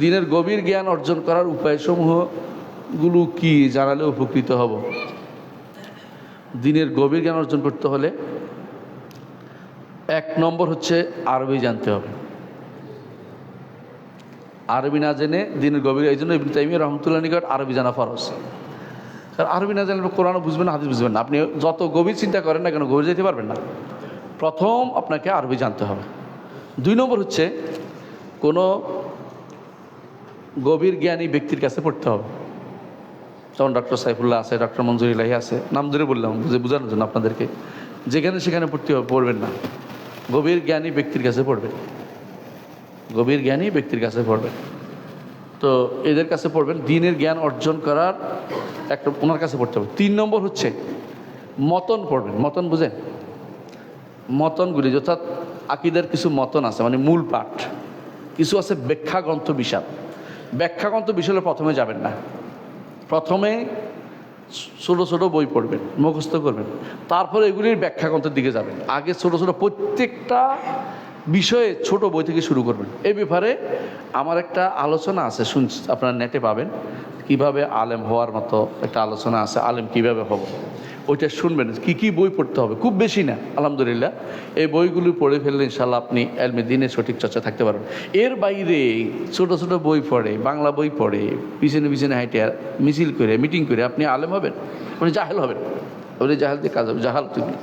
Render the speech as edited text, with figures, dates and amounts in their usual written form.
দিনের গভীর জ্ঞান অর্জন করার উপায়সমূহগুলো কি জানালে উপকৃত হব? দিনের গভীর জ্ঞান অর্জন করতে হলে 1 নম্বর হচ্ছে আরবি জানতে হবে। আরবি না জেনে দিনের গভীর, এই জন্য ইবনে তাইমিয়া রাহমাতুল্লাহ নিকট আরবি জানা ফরজ। কারণ আরবি না জানলে কোরআনও বুঝবেন না, হাদিস বুঝবেন না। আপনি যত গভীর চিন্তা করেন না কেন, গভীর যেতে পারবেন না। প্রথম আপনাকে আরবি জানতে হবে। 2 নম্বর হচ্ছে কোনো গভীর জ্ঞানী ব্যক্তির কাছে পড়তে হবে। যেমন ডক্টর সাইফুল্লাহ আছে, ডক্টর মঞ্জুর ইলাহি আছে, নাম ধরে বললাম বোঝানোর জন্য আপনাদেরকে। যেখানে সেখানে পড়বেন না, গভীর জ্ঞানী ব্যক্তির কাছে পড়বেন। গভীর জ্ঞানী ব্যক্তির কাছে পড়বেন। তো এদের কাছে পড়বেন, দিনের জ্ঞান অর্জন করার একটা ওনার কাছে পড়তে হবে। 3 নম্বর হচ্ছে মতন পড়বেন। মতন বুঝেন? মতনগুলি অর্থাৎ আকিদার কিছু মতন আছে, মানে মূল পাঠ। কিছু আছে ব্যাখ্যা গ্রন্থ বিশাল। ব্যাখ্যা গ্রন্থ বিশালে প্রথমে যাবেন না। প্রথমে ছোটো ছোটো বই পড়বেন, মুখস্থ করবেন, তারপরে এগুলির ব্যাখ্যা গ্রন্থের দিকে যাবেন। আগে ছোটো ছোটো প্রত্যেকটা বিষয়ে ছোট বই থেকে শুরু করবেন। এই ব্যাপারে আমার একটা আলোচনা আছে, আপনারা নেটে পাবেন। কিভাবে আলেম হওয়ার মতো একটা আলোচনা আছে, আলেম কিভাবে হব, ওইটা শুনবেন। কি কি বই পড়তে হবে, খুব বেশি না, আলহামদুলিল্লাহ। এই বইগুলো পড়ে ফেললে ইনশাল্লাহ আপনি এলমে দিনে সঠিক চর্চা থাকতে পারবেন। এর বাইরে ছোট ছোট বই পড়ে, বাংলা বই পড়ে, পিছনে পিছনে হাইটে মিছিল করে, মিটিং করে আপনি আলেম হবেন, আপনি জাহেল হবেন। আপনি জাহেল দিয়ে কাজ হবে, জাহাল তুমি।